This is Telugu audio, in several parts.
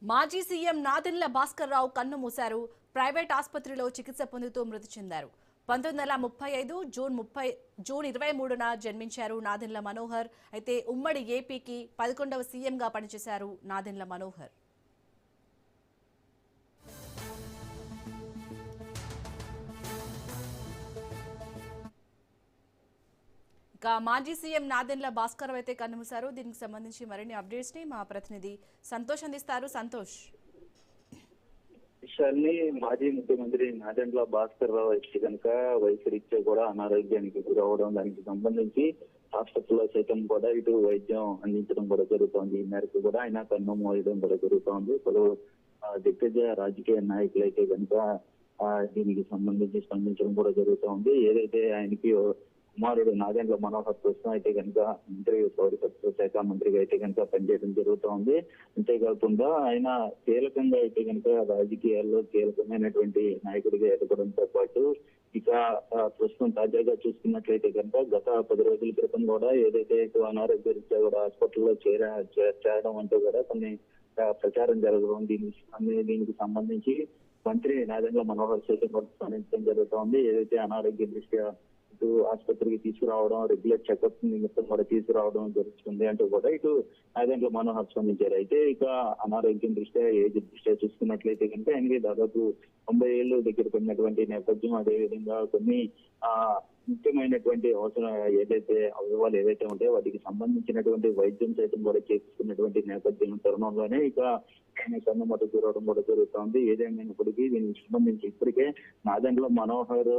మాజీ సీఎం నాదెండ్ల భాస్కర్ రావు కన్ను మూశారు. ప్రైవేట్ ఆసుపత్రిలో చికిత్స పొందుతూ మృతి చెందారు. 1935 జూన్ 23న జన్మించారు నాదెండ్ల మనోహర్. అయితే ఉమ్మడి ఏపీకి 11వ సీఎంగా పనిచేశారు నాదెండ్ల మనోహర్. మాజీ సీఎం నాదెండ్ల భాస్కర్ అయితే కన్నుమూశారు. దీనికి సంబంధించి మరిన్ని అప్డేట్స్ ని మా ప్రతినిధి సంతోష్ అందిస్తారు. సంతోష్, మాజీ ముఖ్యమంత్రి నాదెండ్ల భాస్కర్ రావు అయితే కనుక వయసు రీత్యా కూడా అనారోగ్యానికి గురవడం, దానికి సంబంధించి హాస్పిటల్లో సైతం కూడా ఇటు వైద్యం అందించడం కూడా జరుగుతోంది. ఈ మేరకు కూడా ఆయన కన్ను మూయడం కూడా జరుగుతోంది. పలు దిగ్గజ రాజకీయ నాయకులైతే కనుక దీనికి సంబంధించి స్పందించడం కూడా జరుగుతోంది. ఏదైతే ఆయనకి కుమారుడు నాదెండ్ల మనోహర్ ప్రస్తుతం అయితే కనుక మంత్రి పౌరసత్వ శాఖ మంత్రిగా అయితే కనుక పనిచేయడం జరుగుతోంది. అంతేకాకుండా ఆయన కీలకంగా అయితే కనుక రాజకీయాల్లో కీలకమైనటువంటి నాయకుడిగా ఎదగడంతో పాటు ఇక ప్రస్తుతం తాజాగా చూసుకున్నట్లయితే కనుక గత 10 రోజుల క్రితం కూడా ఏదైతే అనారోగ్య రీత్యా కూడా హాస్పిటల్లో చేరడం అంటూ కూడా కొన్ని ప్రచారం జరగడం, దీనికి సంబంధించి మంత్రి నాదెండ్ల మనోహర్ సైతం కూడా స్పందించడం జరుగుతోంది. ఏదైతే అనారోగ్య దృష్ట్యా ఇటు ఆసుపత్రికి తీసుకురావడం, రెగ్యులర్ చెకప్ నిమిత్తం కూడా తీసుకురావడం జరుగుతుంది అంటూ కూడా ఇటు నాదెండ్ల మనోహర్ స్పందించారు. అయితే ఇక అనారోగ్యం దృష్ట్యా, ఏజ్ దృష్ట్యా చూసుకున్నట్లయితే కనుక ఆయనకి దాదాపు 90 ఏళ్ళు దగ్గర పడినటువంటి నేపథ్యం, అదేవిధంగా కొన్ని ముఖ్యమైనటువంటి అవసరం అవయవాలు ఏవైతే ఉంటాయో వాటికి సంబంధించినటువంటి వైద్యం సైతం కూడా చేస్తున్నటువంటి నేపథ్యం తరుణంలోనే ఇక ఆయన కన్నుమూత గురవడం కూడా జరుగుతోంది. ఏదేమైనప్పటికీ దీనికి సంబంధించి ఇప్పటికే నాదెండ్ల మనోహర్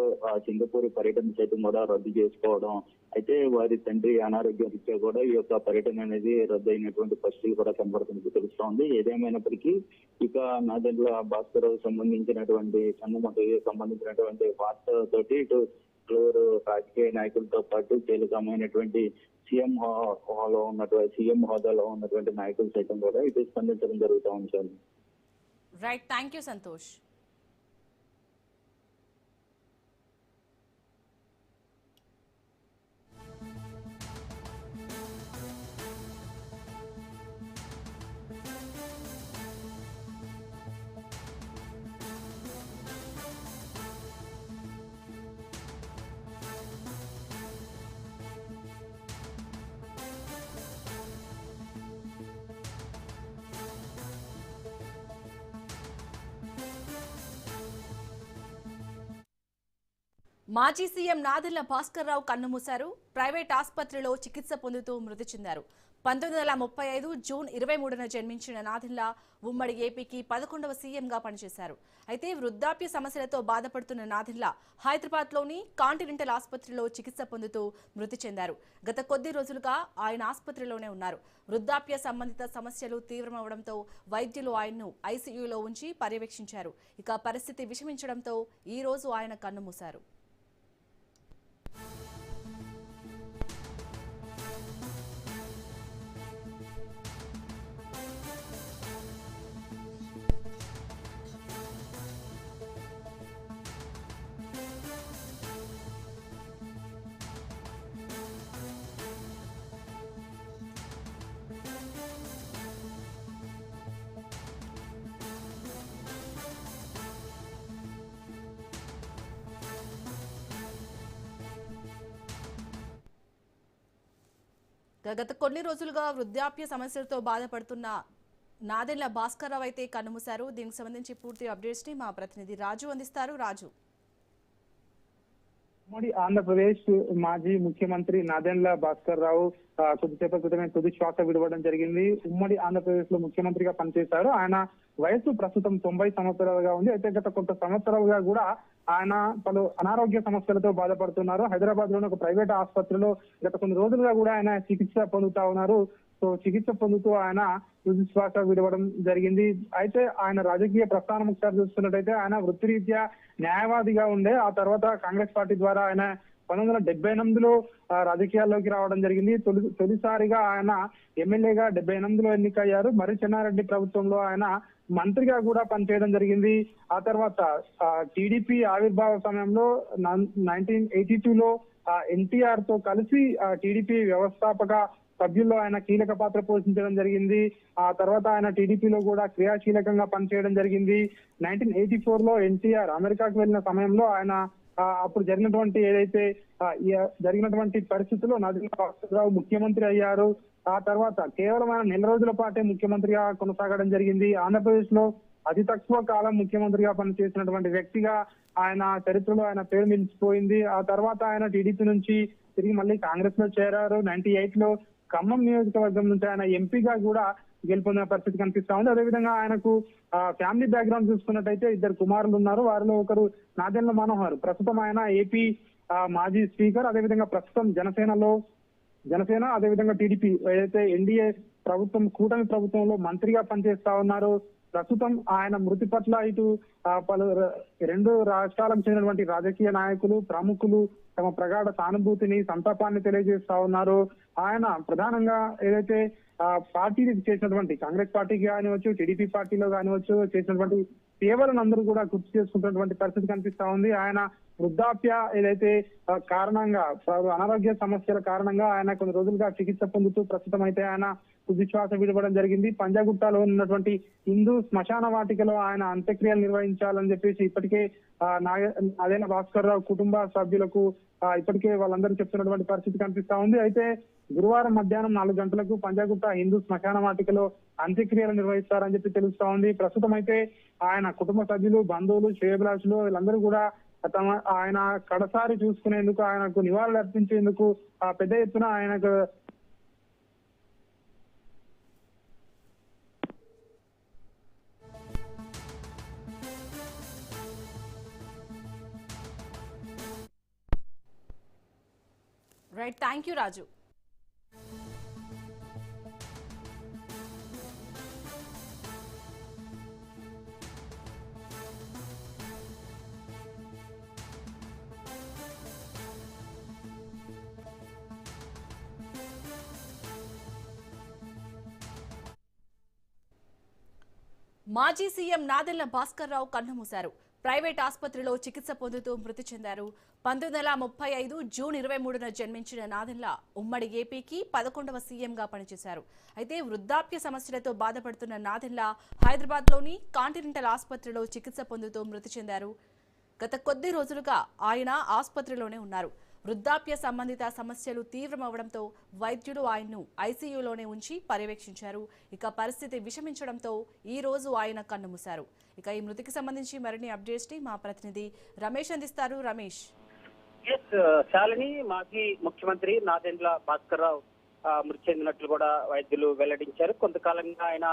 సింగపూర్ పర్యటన సైతం కూడా రద్దు చేసుకోవడం, అయితే వారి తండ్రి అనారోగ్యం రీత్యా కూడా ఈ యొక్క పర్యటన అనేది రద్దు అయినటువంటి పరిస్థితులు కూడా కనబడుతున్నట్టు తెలుస్తోంది. ఏదేమైనప్పటికీ ఇక నాదెండ్ల భాస్కర్ సంబంధించినటువంటి కన్నుమూతకి సంబంధించినటువంటి వార్తతోటి ఇటు రాజకీయ నాయకులతో పాటు కీలకమైనటువంటి సీఎం హోదాలో ఉన్నటువంటి నాయకులు సైతం కూడా ఇటు స్పందించడం జరుగుతూ ఉంటుంది. Right, thank you Santosh. మాజీ సీఎం నాదెండ్ల భాస్కర్ రావు కన్నుమూశారు. ప్రైవేట్ ఆసుపత్రిలో చికిత్స పొందుతూ మృతి చెందారు. 1935 జూన్ 23న జన్మించిన నాదెండ్ల ఉమ్మడి ఏపీకి 11వ సీఎంగా పనిచేశారు. అయితే వృద్ధాప్య సమస్యలతో బాధపడుతున్న నాదెండ్ల హైదరాబాద్లోని కాంటినెంటల్ ఆసుపత్రిలో చికిత్స పొందుతూ మృతి చెందారు. గత కొద్ది రోజులుగా ఆయన ఆసుపత్రిలోనే ఉన్నారు. వృద్ధాప్య సంబంధిత సమస్యలు తీవ్రమవడంతో వైద్యులు ఆయన్ను ఐసీయూలో ఉంచి పర్యవేక్షించారు. ఇక పరిస్థితి విషమించడంతో ఈ రోజు ఆయన కన్నుమూశారు. గత కొన్ని రోజులుగా వృద్ధాప్య సమస్యలతో బాధపడుతున్న నాదెండ్ల భాస్కర్ రావు అయితే కన్నుమూశారు. దీనికి సంబంధించి పూర్తి అప్డేట్స్ ని మా ప్రతినిధి రాజు అందిస్తారు. రాజు, ఉమ్మడి ఆంధ్రప్రదేశ్ మాజీ ముఖ్యమంత్రి నాదెండ్ల భాస్కర్ రావు కొద్దిసేపటి క్రితమే తుది శ్వాస విడవడం జరిగింది. ఉమ్మడి ఆంధ్రప్రదేశ్ లో ముఖ్యమంత్రిగా పనిచేశారు. ఆయన వయసు ప్రస్తుతం 90 సంవత్సరాలుగా ఉంది. అయితే గత కొంత సంవత్సరాలుగా కూడా ఆయన పలు అనారోగ్య సమస్యలతో బాధపడుతున్నారు. హైదరాబాద్ లోని ఒక ప్రైవేట్ ఆసుపత్రిలో గత కొన్ని రోజులుగా కూడా ఆయన చికిత్స పొందుతా ఉన్నారు. సో చికిత్స పొందుతూ ఆయన తుది శ్వాస విడవడం జరిగింది. అయితే ఆయన రాజకీయ ప్రస్థానం ఒకసారి చూస్తున్నట్టయితే ఆయన వృత్తిరీత్యా న్యాయవాదిగా ఉండే, ఆ తర్వాత కాంగ్రెస్ పార్టీ ద్వారా ఆయన 1978లో రాజకీయాల్లోకి రావడం జరిగింది. తొలిసారిగా ఆయన ఎమ్మెల్యేగా 78లో ఎన్నికయ్యారు. మరి చెన్నారెడ్డి ప్రభుత్వంలో ఆయన మంత్రిగా కూడా పనిచేయడం జరిగింది. ఆ తర్వాత టీడీపీ ఆవిర్భావ సమయంలో 1982లో ఎన్టీఆర్ తో కలిసి టీడీపీ వ్యవస్థాపక సభ్యుల్లో ఆయన కీలక పాత్ర పోషించడం జరిగింది. ఆ తర్వాత ఆయన టీడీపీలో కూడా క్రియాశీలకంగా పనిచేయడం జరిగింది. 1984 లో ఎన్టీఆర్ అమెరికాకు వెళ్ళిన సమయంలో ఆయన అప్పుడు జరిగినటువంటి ఏదైతే జరిగినటువంటి పరిస్థితుల్లో నాదెండ్ల భాస్కర్రావు ముఖ్యమంత్రి అయ్యారు. ఆ తర్వాత కేవలం ఆయన నెల రోజుల పాటే ముఖ్యమంత్రిగా కొనసాగడం జరిగింది. ఆంధ్రప్రదేశ్ లో అతి తక్కువ కాలం ముఖ్యమంత్రిగా పనిచేసినటువంటి వ్యక్తిగా ఆయన చరిత్రలో ఆయన పేరు నిలిచిపోయింది. ఆ తర్వాత ఆయన టీడీపీ నుంచి తిరిగి మళ్ళీ కాంగ్రెస్ లో చేరారు. 98 లో ఖమ్మం నియోజకవర్గం నుంచి ఆయన ఎంపీగా కూడా గెలుపొందిన పరిస్థితి కనిపిస్తా ఉంది. అదేవిధంగా ఆయనకు ఫ్యామిలీ బ్యాక్గ్రౌండ్ చూసుకున్నట్టయితే 2 కుమారులు ఉన్నారు. వారిలో ఒకరు నాదెండ్ల మనోహర్, ప్రస్తుతం ఆయన ఏపీ మాజీ స్పీకర్. అదేవిధంగా ప్రస్తుతం జనసేన అదేవిధంగా టీడీపీ ఏదైతే ఎన్డీఏ ప్రభుత్వం కూటమి ప్రభుత్వంలో మంత్రిగా పనిచేస్తా ఉన్నారు. ప్రస్తుతం ఆయన మృతి పట్ల ఇటు పలు 2 రాష్ట్రాలకు చెందినటువంటి రాజకీయ నాయకులు ప్రముఖులు తమ ప్రగాఢ సానుభూతిని సంతాపాన్ని తెలియజేస్తా ఉన్నారు. ఆయన ప్రధానంగా ఏదైతే పార్టీకి చేసినటువంటి కాంగ్రెస్ పార్టీకి కానివచ్చు, టీడీపీ పార్టీలో కానివచ్చు చేసినటువంటి సేవలను అందరూ కూడా గుర్తు చేసుకుంటున్నటువంటి పరిస్థితి కనిపిస్తా ఉంది. ఆయన వృద్ధాప్య ఏదైతే కారణంగా అనారోగ్య సమస్యల కారణంగా ఆయన కొన్ని రోజులుగా చికిత్స పొందుతూ ప్రస్తుతం అయితే ఆయన తుదిశ్వాస విడవడం జరిగింది. పంజాగుట్టలో ఉన్నటువంటి హిందూ శ్మశాన వాటికలో ఆయన అంత్యక్రియలు నిర్వహించాలని చెప్పేసి ఇప్పటికే నాదెండ్ల భాస్కర్రావు కుటుంబ సభ్యులకు ఇప్పటికే వాళ్ళందరూ చెప్తున్నటువంటి పరిస్థితి కనిపిస్తా ఉంది. అయితే గురువారం మధ్యాహ్నం 4 గంటలకు పంజాగుట్ట హిందూ శ్మశాన వాటికలో అంత్యక్రియలు నిర్వహిస్తారని చెప్పి తెలుస్తా ఉంది. ప్రస్తుతం అయితే ఆయన కుటుంబ సభ్యులు, బంధువులు, శ్రేయభిలాషులు వీళ్ళందరూ కూడా ఆయన కడసారి చూసుకునేందుకు, ఆయనకు నివాళులు అర్పించేందుకు పెద్ద ఎత్తున ఆయనకు రైట్. థ్యాంక్ యూ రాజు. మాజీ సీఎం నాదెండ్ల భాస్కర్రావు కన్నుమూశారు. ప్రైవేట్ ఆసుపత్రిలో చికిత్స పొందుతూ మృతి చెందారు. 1935 జూన్ 23న జన్మించిన నాదెండ్ల ఉమ్మడి ఏపీకి 11వ సీఎంగా పనిచేశారు. అయితే వృద్ధాప్య సమస్యలతో బాధపడుతున్న నాదెండ్ల హైదరాబాద్లోని కాంటినెంటల్ ఆసుపత్రిలో చికిత్స పొందుతూ మృతి చెందారు. గత కొద్ది రోజులుగా ఆయన ఆసుపత్రిలోనే ఉన్నారు. వృద్ధాప్య సంబంధిత సమస్యలు తీవ్రమవడంతో వైద్యులు ఆయన్ను ఐసీయూలోనే ఉంచి పర్యవేక్షించారు. ఇక పరిస్థితి విషమించడంతో ఈ రోజు ఆయన కన్నుమూశారు. ఇక ఈ మృతికి సంబంధించి మరిన్ని అప్డేట్స్ ని మా ప్రతినిధి రమేష్ అందిస్తారు. రమేష్. శాలిని, మాజీ ముఖ్యమంత్రి నాదెండ్ల భాస్కర్రావు మృతి చెందినట్లు కూడా వైద్యులు వెల్లడించారు. కొంతకాలంగా ఆయన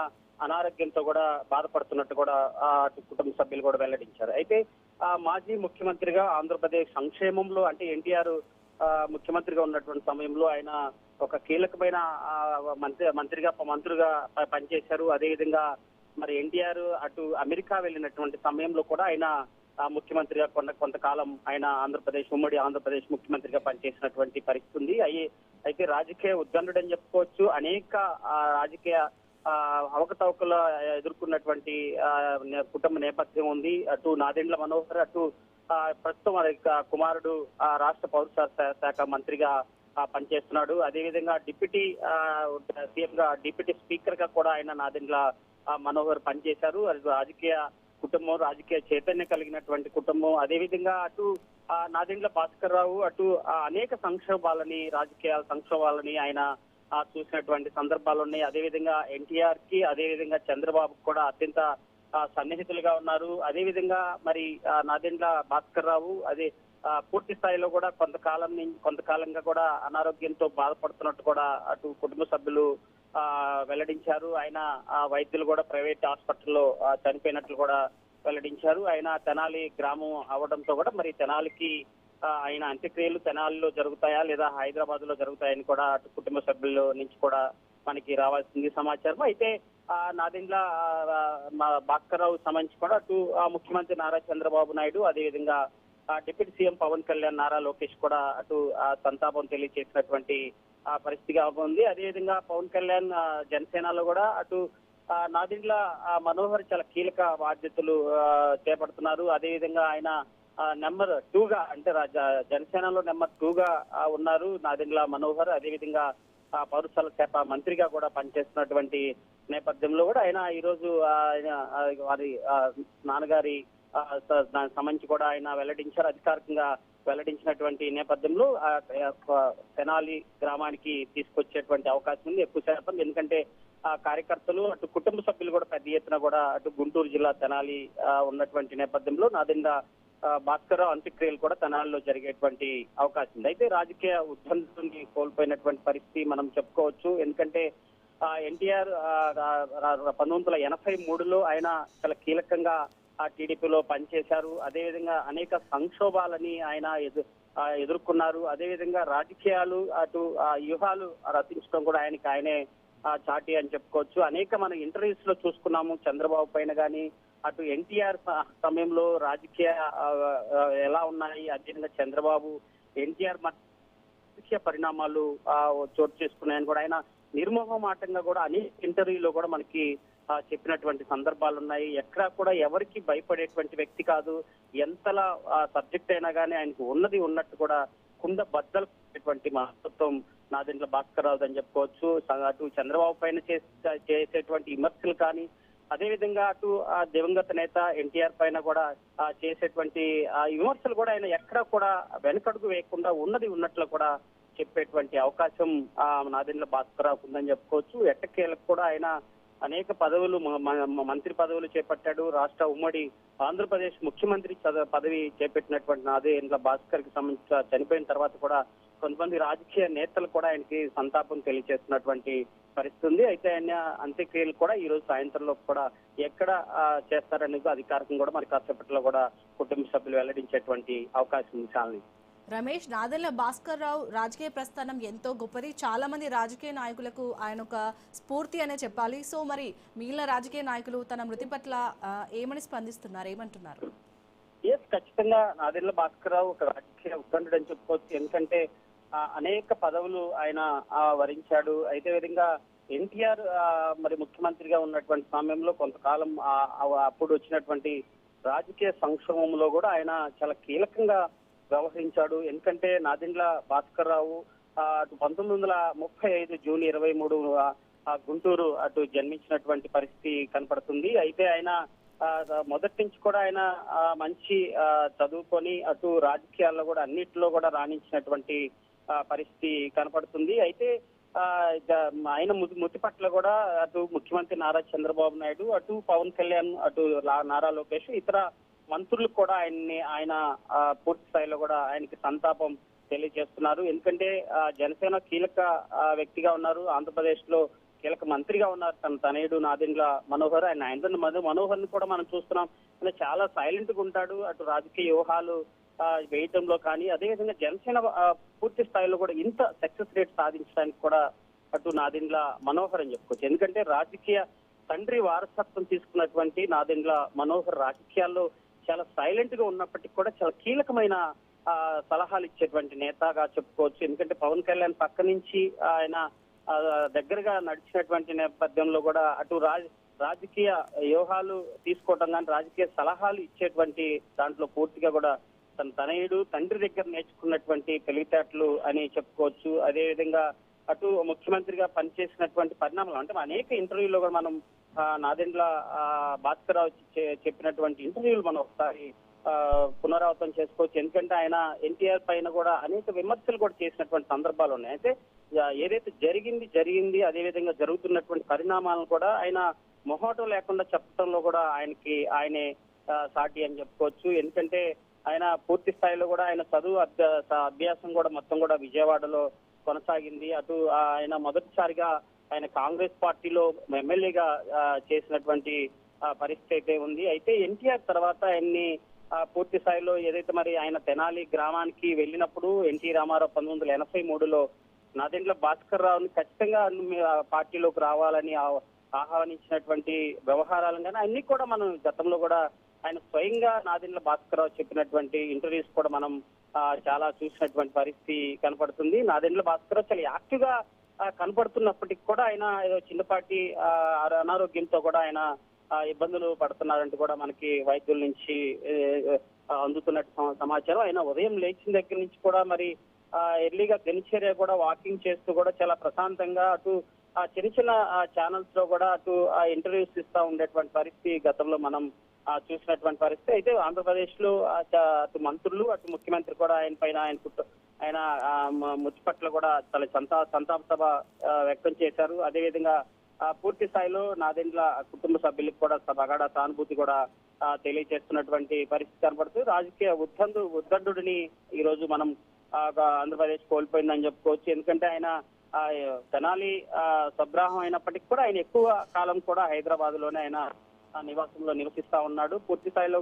అనారోగ్యంతో కూడా బాధపడుతున్నట్టు కూడా కుటుంబ సభ్యులు కూడా వెల్లడించారు. అయితే మాజీ ముఖ్యమంత్రిగా ఆంధ్రప్రదేశ్ సంక్షేమంలో అంటే ఎన్టీఆర్ ముఖ్యమంత్రిగా ఉన్నటువంటి సమయంలో ఆయన ఒక కీలకమైన మంత్రిగా పనిచేశారు. అదేవిధంగా మరి ఎన్టీఆర్ అటు అమెరికా వెళ్ళినటువంటి సమయంలో కూడా ఆయన ముఖ్యమంత్రిగా కొంతకాలం ఆయన ఉమ్మడి ఆంధ్రప్రదేశ్ ముఖ్యమంత్రిగా పనిచేసినటువంటి పరిస్థితి ఉంది. అయితే రాజకీయ ఉద్దండుడని చెప్పుకోవచ్చు. అనేక రాజకీయ అవకతవకలు ఎదుర్కొన్నటువంటి కుటుంబ నేపథ్యం ఉంది. అటు నాదెండ్ల మనోహర్, అటు ప్రస్తుతం కుమారుడు రాష్ట్ర పౌర శాఖ మంత్రిగా పనిచేస్తున్నాడు. అదేవిధంగా డిప్యూటీ సీఎం గా, డిప్యూటీ స్పీకర్ గా కూడా ఆయన నాదెండ్ల మనోహర్ పనిచేశారు. రాజకీయ కుటుంబం, రాజకీయ చైతన్యం కలిగినటువంటి కుటుంబం. అదేవిధంగా అటు నాదెండ్ల భాస్కర్రావు అటు అనేక రాజకీయ సంక్షోభాలని ఆయన చూసినటువంటి సందర్భాలు ఉన్నాయి. అదేవిధంగా ఎన్టీఆర్ కి, అదేవిధంగా చంద్రబాబు కూడా అత్యంత సన్నిహితులుగా ఉన్నారు. అదేవిధంగా మరి నాదెండ్ల భాస్కర్రావు పూర్తి స్థాయిలో కూడా కొంతకాలంగా కూడా అనారోగ్యంతో బాధపడుతున్నట్టు కూడా అటు కుటుంబ సభ్యులు వెల్లడించారు. ఆయన వైద్యులు కూడా ప్రైవేట్ హాస్పిటల్లో చనిపోయినట్లు కూడా వెల్లడించారు. ఆయన తెనాలి గ్రామం అవడంతో కూడా మరి తెనాలికి ఆయన అంత్యక్రియలు తెనాలిలో జరుగుతాయా లేదా హైదరాబాద్ లో జరుగుతాయని కూడా అటు కుటుంబ సభ్యుల నుంచి కూడా మనకి రావాల్సింది సమాచారం. అయితే నాదెండ్ల భాస్కర్రావు సంబంధించి కూడా అటు ముఖ్యమంత్రి నారా చంద్రబాబు నాయుడు, అదేవిధంగా డిప్యూటీ సీఎం పవన్ కళ్యాణ్, నారా లోకేష్ కూడా అటు సంతాపం తెలియజేసినటువంటి పరిస్థితిగా ఉంది. అదేవిధంగా పవన్ కళ్యాణ్ జనసేనలో కూడా అటు నాదెండ్ల మనోహర్ చాలా కీలక బాధ్యతలు చేపడుతున్నారు. అదేవిధంగా ఆయన నెంబర్ 2గా అంటే జనసేనలో నెంబర్ 2గా ఉన్నారు నాదెండ్ల మనోహర్. అదేవిధంగా పౌరసరఫరాల శాఖ మంత్రిగా కూడా పనిచేస్తున్నటువంటి నేపథ్యంలో కూడా ఆయన ఈ రోజు వారి నాన్నగారి దానికి సంబంధించి కూడా ఆయన వెల్లడించారు. అధికారికంగా వెల్లడించినటువంటి నేపథ్యంలో తెనాలి గ్రామానికి తీసుకొచ్చేటువంటి అవకాశం ఉంది ఎక్కువ శాతం. ఎందుకంటే కార్యకర్తలు అటు కుటుంబ సభ్యులు కూడా పెద్ద ఎత్తున కూడా అటు గుంటూరు జిల్లా తెనాలి ఉన్నటువంటి నేపథ్యంలో నాదెండ్ల భాస్కర్రావు అంత్యక్రియలు కూడా తెనాలిలో జరిగేటువంటి అవకాశం ఉంది. అయితే రాజకీయ ఉద్దండుని కోల్పోయినటువంటి పరిస్థితి మనం చెప్పుకోవచ్చు. ఎందుకంటే ఎన్టీఆర్ 1983లో ఆయన చాలా కీలకంగా టీడీపీలో పనిచేశారు. అదేవిధంగా అనేక సంక్షోభాలని ఆయన ఎదుర్కొన్నారు. అదేవిధంగా రాజకీయాలు అటు వ్యూహాలు రచించడం కూడా ఆయనే చాటి అని చెప్పుకోవచ్చు. అనేక మన ఇంటర్వ్యూస్ లో చూసుకున్నాము. చంద్రబాబు పైన కానీ అటు ఎన్టీఆర్ సమయంలో రాజకీయ ఎలా ఉన్నాయి, అదేవిధంగా చంద్రబాబు ఎన్టీఆర్ రాజకీయ పరిణామాలు చోటు చేసుకున్నాయని కూడా ఆయన నిర్మోహమాటంగా కూడా అనేక ఇంటర్వ్యూలో కూడా మనకి చెప్పినటువంటి సందర్భాలు ఉన్నాయి. ఎక్కడా కూడా ఎవరికి భయపడేటువంటి వ్యక్తి కాదు. ఎంతలా సబ్జెక్ట్ అయినా కానీ ఆయనకు ఉన్నది ఉన్నట్టు కూడా కుండ బద్దలటువంటి మనస్తత్వం నాదెండ్ల భాస్కర్రావు అని చెప్పుకోవచ్చు. అటు చంద్రబాబు పైన చేసేటువంటి విమర్శలు కానీ అదేవిధంగా అటు దివంగత నేత ఎన్టీఆర్ పైన కూడా చేసేటువంటి విమర్శలు కూడా ఆయన ఎక్కడా కూడా వెనకడుగు వేయకుండా ఉన్నది ఉన్నట్లు కూడా చెప్పేటువంటి అవకాశం నాదెండ్ల భాస్కర్రావుకు ఉందని చెప్పుకోవచ్చు. ఎట్టకేలకు కూడా ఆయన అనేక పదవులు మంత్రి పదవులు చేపట్టాడు. రాష్ట్ర ఉమ్మడి ఆంధ్రప్రదేశ్ ముఖ్యమంత్రి పదవి చేపట్టినటువంటి నాదెండ్ల భాస్కర్ కి సంబంధించి చనిపోయిన తర్వాత కూడా కొంతమంది రాజకీయ నేతలు కూడా ఆయనకి సంతాపం తెలియజేస్తున్నటువంటి పరిస్థితి ఉంది. అయితే ఆయన అంత్యక్రియలు కూడా ఈ రోజు సాయంత్రంలో కూడా ఎక్కడ చేస్తారనేది అధికారికంగా కూడా మరి కాసేపట్లో కూడా కుటుంబ సభ్యులు వెల్లడించేటువంటి అవకాశం ఉంది. చాలని రమేష్, నాదెండ్ల భాస్కర్రావు రాజకీయ ప్రస్థానం ఎంతో గొప్పది. చాలా మంది రాజకీయ నాయకులకు ఆయన ఒక స్ఫూర్తి అనే చెప్పాలి. సో మరి మిగిలిన రాజకీయ నాయకులు తన మృతి పట్ల ఏమని స్పందిస్తున్నారు, ఏమంటున్నారు? ఖచ్చితంగా నాదెండ్ల భాస్కర్రావు ఒక రాజకీయ ఉద్దండుడు అని చెప్పుకోవచ్చు. ఎందుకంటే అనేక పదవులు ఆయన వరించాడు. అయితే విధంగా ఎన్టీఆర్ మరి ముఖ్యమంత్రిగా ఉన్నటువంటి సమయంలో కొంతకాలం అప్పుడు వచ్చినటువంటి రాజకీయ సంక్షోభంలో కూడా ఆయన చాలా కీలకంగా వ్యవహరించాడు. ఎందుకంటే నాదెండ్ల భాస్కర్రావు అటు 1935 జూన్ 23 గుంటూరు అటు జన్మించినటువంటి పరిస్థితి కనపడుతుంది. అయితే ఆయన మొదటి నుంచి కూడా ఆయన మంచి చదువుకొని అటు రాజకీయాల్లో కూడా అన్నిటిలో కూడా రాణించినటువంటి పరిస్థితి కనపడుతుంది. అయితే ఆయన మృతి పట్ల కూడా అటు ముఖ్యమంత్రి నారా చంద్రబాబు నాయుడు, అటు పవన్ కళ్యాణ్, అటు నారా లోకేష్, ఇతర మంత్రులు కూడా ఆయన పూర్తి స్థాయిలో కూడా ఆయనకి సంతాపం తెలియజేస్తున్నారు. ఎందుకంటే జనసేన కీలక వ్యక్తిగా ఉన్నారు. ఆంధ్రప్రదేశ్ లో కీలక మంత్రిగా ఉన్నారు తన తనయుడు నాదెండ్ల మనోహర్. ఆయన మనోహర్ ని కూడా మనం చూస్తున్నాం. ఆయన చాలా సైలెంట్ గా ఉంటాడు. అటు రాజకీయ వ్యూహాలు వేయటంలో కానీ అదేవిధంగా జనసేన పూర్తి స్థాయిలో కూడా ఇంత సక్సెస్ రేట్ సాధించడానికి కూడా అటు నాదెండ్ల మనోహర్ అని చెప్పుకోవచ్చు. ఎందుకంటే రాజకీయ తండ్రి వారసత్వం తీసుకున్నటువంటి నాదెండ్ల మనోహర్ రాజకీయాల్లో చాలా సైలెంట్ గా ఉన్నప్పటికీ కూడా చాలా కీలకమైన సలహాలు ఇచ్చేటువంటి నేతగా చెప్పుకోవచ్చు. ఎందుకంటే పవన్ కళ్యాణ్ పక్క నుంచి ఆయన దగ్గరగా నడిచినటువంటి నేపథ్యంలో కూడా అటు రాజకీయ వ్యూహాలు తీసుకోవటం కానీ రాజకీయ సలహాలు ఇచ్చేటువంటి దాంట్లో పూర్తిగా కూడా తన తనయుడు తండ్రి దగ్గర నేర్చుకున్నటువంటి తెలివితేటలు అని చెప్పుకోవచ్చు. అదేవిధంగా అటు ముఖ్యమంత్రిగా పనిచేసినటువంటి పరిణామాలు అంటే అనేక ఇంటర్వ్యూలో కూడా మనం నాదెండ్ల భాస్కర్రావు చెప్పినటువంటి ఇంటర్వ్యూలు మనం ఒకసారి పునరావృతం చేసుకోవచ్చు. ఎందుకంటే ఆయన ఎన్టీఆర్ పైన కూడా అనేక విమర్శలు కూడా చేసినటువంటి సందర్భాలు ఉన్నాయి. అయితే ఏదైతే జరిగింది అదేవిధంగా జరుగుతున్నటువంటి పరిణామాలను కూడా ఆయన మొహోటం లేకుండా చెప్పడంలో కూడా ఆయనే సాటి అని చెప్పుకోవచ్చు. ఎందుకంటే ఆయన పూర్తి స్థాయిలో కూడా ఆయన చదువు అభ్యాసం కూడా మొత్తం కూడా విజయవాడలో కొనసాగింది. అటు ఆయన మొదటిసారిగా ఆయన కాంగ్రెస్ పార్టీలో ఎమ్మెల్యేగా చేసినటువంటి పరిస్థితి అయితే ఉంది. అయితే ఎన్టీఆర్ తర్వాత ఆయన్ని పూర్తి స్థాయిలో ఏదైతే మరి ఆయన తెనాలి గ్రామానికి వెళ్ళినప్పుడు ఎన్టీ రామారావు 1983లో నాదెండ్ల భాస్కర్రావుని ఖచ్చితంగా పార్టీలోకి రావాలని ఆహ్వానించినటువంటి వ్యవహారాలు కానీ అన్ని కూడా మనం గతంలో కూడా ఆయన స్వయంగా నాదెండ్ల భాస్కర్రావు చెప్పినటువంటి ఇంటర్వ్యూస్ కూడా మనం చాలా చూసినటువంటి పరిస్థితి కనపడుతుంది. నాదెండ్ల భాస్కర్రావు చాలా యాక్టివ్ గా కనపడుతున్నప్పటికీ కూడా ఆయన ఏదో చిన్నపాటి అనారోగ్యంతో కూడా ఆయన ఇబ్బందులు పడుతున్నారంటూ కూడా మనకి వైద్యుల నుంచి అందుతున్నట్టు సమాచారం. ఆయన ఉదయం లేచిన దగ్గర నుంచి కూడా మరి ఎర్లీగా దినచర్య కూడా వాకింగ్ చేస్తూ కూడా చాలా ప్రశాంతంగా అటు చిన్న చిన్న ఛానల్స్ లో కూడా అటు ఇంటర్వ్యూస్ ఇస్తా ఉండేటువంటి పరిస్థితి గతంలో మనం చూసినటువంటి పరిస్థితి. అయితే ఆంధ్రప్రదేశ్ లో అటు మంత్రులు అటు ముఖ్యమంత్రి కూడా ఆయన పైన ఆయన మృతి పట్ల కూడా చాలా సంతాప సభ వ్యక్తం చేశారు. అదేవిధంగా పూర్తి స్థాయిలో నాదెండ్ల కుటుంబ సభ్యులకు కూడా ప్రగాఢ సానుభూతి కూడా తెలియజేస్తున్నటువంటి పరిస్థితి కనబడుతుంది. రాజకీయ ఉద్దండుడిని ఈ రోజు మనం ఆంధ్రప్రదేశ్ కోల్పోయిందని చెప్పుకోవచ్చు. ఎందుకంటే ఆయన తెనాలి స్వగ్రాహం అయినప్పటికీ కూడా ఆయన ఎక్కువ కాలం కూడా హైదరాబాద్ లోనే ఆయన నివాసంలో నివసిస్తా ఉన్నాడు. పూర్తి స్థాయిలో కూడా